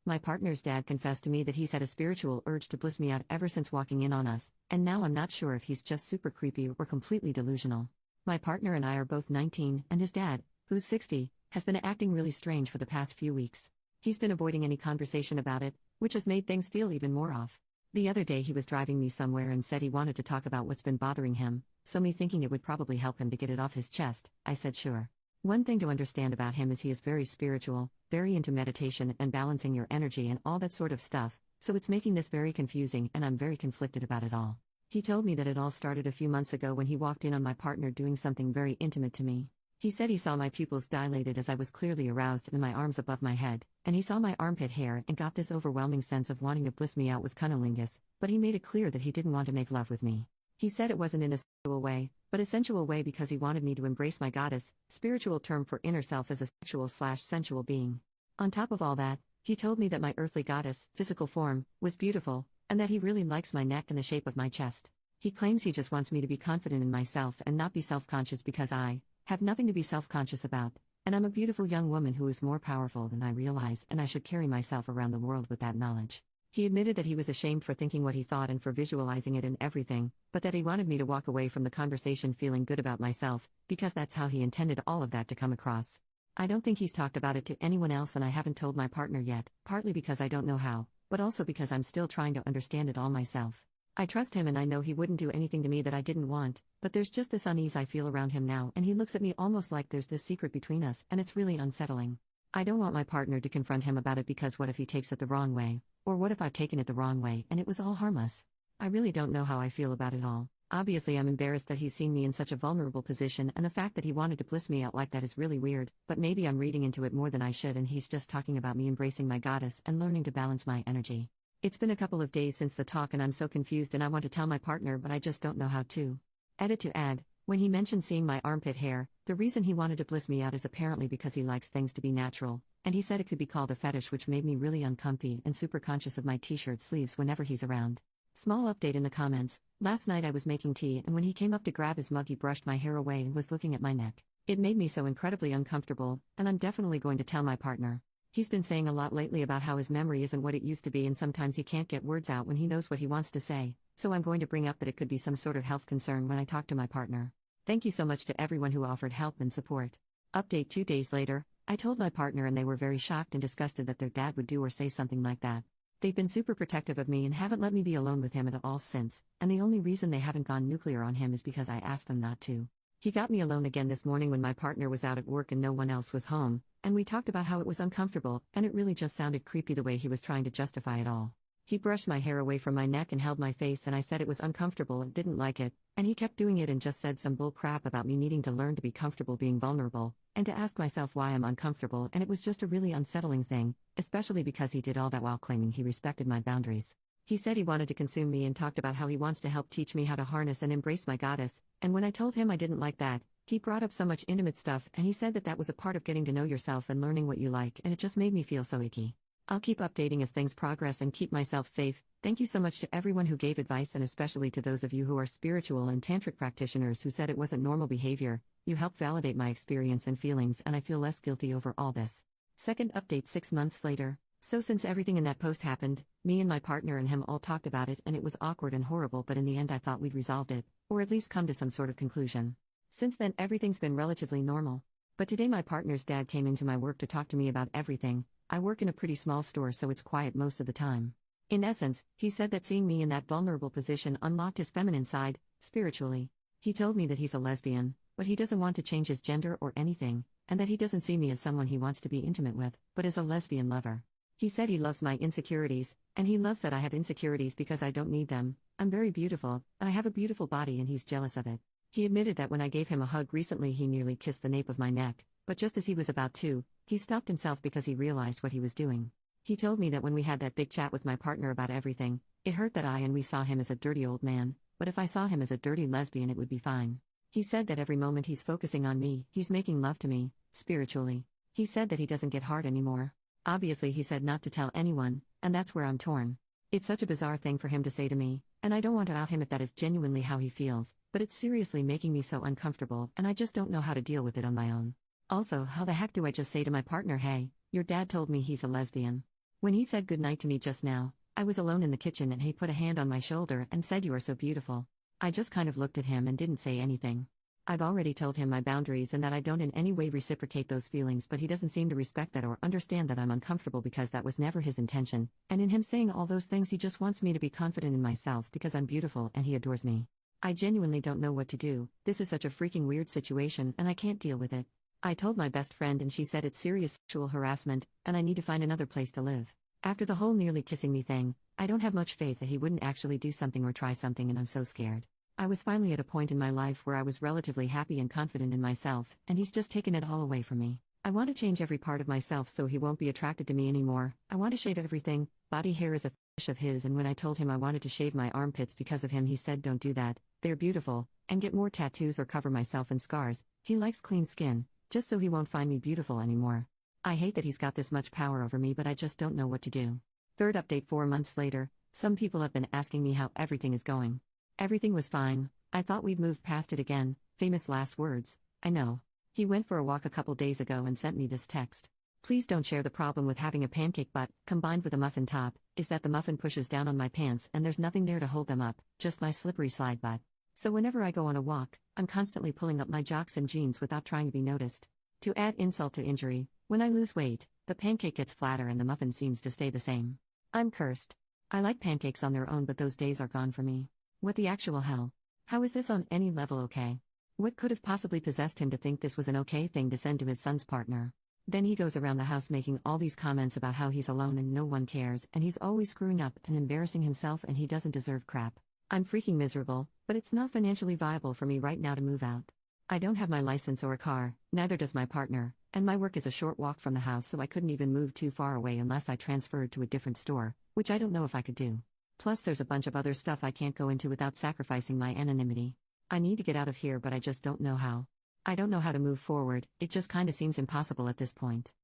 My partner's dad confessed to me that he's had a spiritual urge to bliss me out ever since walking in on us, and now I'm not sure if he's just super creepy or completely delusional. My partner and I are both 19, and his dad, who's 60, has been acting really strange for the past few weeks. He's been avoiding any conversation about it, which has made things feel even more off. The other day he was driving me somewhere and said he wanted to talk about what's been bothering him, so me thinking it would probably help him to get it off his chest, I said sure. One thing to understand about him is he is very spiritual, very into meditation and balancing your energy and all that sort of stuff, so it's making this very confusing and I'm very conflicted about it all. He told me that it all started a few months ago when he walked in on my partner doing something very intimate to me. He said he saw my pupils dilated as I was clearly aroused and my arms above my head, and he saw my armpit hair and got this overwhelming sense of wanting to bliss me out with cunnilingus, but he made it clear that he didn't want to make love with me. He said it wasn't in a sexual way, but a sensual way because he wanted me to embrace my goddess, spiritual term for inner self as a sexual/sensual being. On top of all that, he told me that my earthly goddess, physical form, was beautiful, and that he really likes my neck and the shape of my chest. He claims he just wants me to be confident in myself and not be self-conscious because I have nothing to be self-conscious about, and I'm a beautiful young woman who is more powerful than I realize and I should carry myself around the world with that knowledge. He admitted that he was ashamed for thinking what he thought and for visualizing it and everything, but that he wanted me to walk away from the conversation feeling good about myself, because that's how he intended all of that to come across. I don't think he's talked about it to anyone else and I haven't told my partner yet, partly because I don't know how, but also because I'm still trying to understand it all myself. I trust him and I know he wouldn't do anything to me that I didn't want, but there's just this unease I feel around him now and he looks at me almost like there's this secret between us and it's really unsettling. I don't want my partner to confront him about it because what if he takes it the wrong way? Or what if I've taken it the wrong way and it was all harmless? I really don't know how I feel about it all. Obviously I'm embarrassed that he's seen me in such a vulnerable position and the fact that he wanted to bliss me out like that is really weird, but maybe I'm reading into it more than I should and he's just talking about me embracing my goddess and learning to balance my energy. It's been a couple of days since the talk and I'm so confused and I want to tell my partner but I just don't know how to. Edit to add, when he mentioned seeing my armpit hair, the reason he wanted to bliss me out is apparently because he likes things to be natural, and he said it could be called a fetish which made me really uncomfy and super conscious of my t-shirt sleeves whenever he's around. Small update in the comments, last night I was making tea and when he came up to grab his mug he brushed my hair away and was looking at my neck. It made me so incredibly uncomfortable, and I'm definitely going to tell my partner. He's been saying a lot lately about how his memory isn't what it used to be and sometimes he can't get words out when he knows what he wants to say, so I'm going to bring up that it could be some sort of health concern when I talk to my partner. Thank you so much to everyone who offered help and support. Update 2 days later, I told my partner and they were very shocked and disgusted that their dad would do or say something like that. They've been super protective of me and haven't let me be alone with him at all since, and the only reason they haven't gone nuclear on him is because I asked them not to. He got me alone again this morning when my partner was out at work and no one else was home, and we talked about how it was uncomfortable, and it really just sounded creepy the way he was trying to justify it all. He brushed my hair away from my neck and held my face and I said it was uncomfortable and didn't like it, and he kept doing it and just said some bull crap about me needing to learn to be comfortable being vulnerable, and to ask myself why I'm uncomfortable, and it was just a really unsettling thing, especially because he did all that while claiming he respected my boundaries. He said he wanted to consume me and talked about how he wants to help teach me how to harness and embrace my goddess, and when I told him I didn't like that, he brought up so much intimate stuff and he said that that was a part of getting to know yourself and learning what you like, and it just made me feel so icky. I'll keep updating as things progress and keep myself safe. Thank you so much to everyone who gave advice and especially to those of you who are spiritual and tantric practitioners who said it wasn't normal behavior. You helped validate my experience and feelings and I feel less guilty over all this. Second update 6 months later. So since everything in that post happened, me and my partner and him all talked about it and it was awkward and horrible, but in the end I thought we'd resolved it, or at least come to some sort of conclusion. Since then everything's been relatively normal. But today my partner's dad came into my work to talk to me about everything. I work in a pretty small store so it's quiet most of the time. In essence, he said that seeing me in that vulnerable position unlocked his feminine side, spiritually. He told me that he's a lesbian, but he doesn't want to change his gender or anything, and that he doesn't see me as someone he wants to be intimate with, but as a lesbian lover. He said he loves my insecurities, and he loves that I have insecurities because I don't need them. I'm very beautiful, and I have a beautiful body and he's jealous of it. He admitted that when I gave him a hug recently he nearly kissed the nape of my neck, but just as he was about to, he stopped himself because he realized what he was doing. He told me that when we had that big chat with my partner about everything, it hurt that I and we saw him as a dirty old man, but if I saw him as a dirty lesbian it would be fine. He said that every moment he's focusing on me, he's making love to me, spiritually. He said that he doesn't get hard anymore. Obviously he said not to tell anyone, and that's where I'm torn. It's such a bizarre thing for him to say to me, and I don't want to out him if that is genuinely how he feels, but it's seriously making me so uncomfortable and I just don't know how to deal with it on my own. Also, how the heck do I just say to my partner, hey, your dad told me he's a lesbian? When he said goodnight to me just now, I was alone in the kitchen and he put a hand on my shoulder and said, "You are so beautiful." I just kind of looked at him and didn't say anything. I've already told him my boundaries and that I don't in any way reciprocate those feelings, but he doesn't seem to respect that or understand that I'm uncomfortable because that was never his intention, and in him saying all those things he just wants me to be confident in myself because I'm beautiful and he adores me. I genuinely don't know what to do. This is such a freaking weird situation and I can't deal with it. I told my best friend and she said it's serious sexual harassment and I need to find another place to live. After the whole nearly kissing me thing, I don't have much faith that he wouldn't actually do something or try something, and I'm so scared. I was finally at a point in my life where I was relatively happy and confident in myself, and he's just taken it all away from me. I want to change every part of myself so he won't be attracted to me anymore. I want to shave everything. Body hair is a fetish of his, and when I told him I wanted to shave my armpits because of him, he said, "Don't do that, they're beautiful," and get more tattoos or cover myself in scars. He likes clean skin, just so he won't find me beautiful anymore. I hate that he's got this much power over me, but I just don't know what to do. Third update: 4 months later, some people have been asking me how everything is going. Everything was fine. I thought we'd moved past it again. Famous last words. I know. He went for a walk a couple days ago and sent me this text. "Please don't share the problem with having a pancake butt, combined with a muffin top, is that the muffin pushes down on my pants and there's nothing there to hold them up, just my slippery slide butt. So whenever I go on a walk, I'm constantly pulling up my jocks and jeans without trying to be noticed. To add insult to injury, when I lose weight, the pancake gets flatter and the muffin seems to stay the same. I'm cursed. I like pancakes on their own, but those days are gone for me. What the actual hell? How is this on any level okay? What could have possibly possessed him to think this was an okay thing to send to his son's partner? Then he goes around the house making all these comments about how he's alone and no one cares, and he's always screwing up and embarrassing himself and he doesn't deserve crap. I'm freaking miserable, but it's not financially viable for me right now to move out. I don't have my license or a car, neither does my partner, and my work is a short walk from the house, so I couldn't even move too far away unless I transferred to a different store, which I don't know if I could do. Plus there's a bunch of other stuff I can't go into without sacrificing my anonymity. I need to get out of here, but I just don't know how. I don't know how to move forward. It just kinda seems impossible at this point.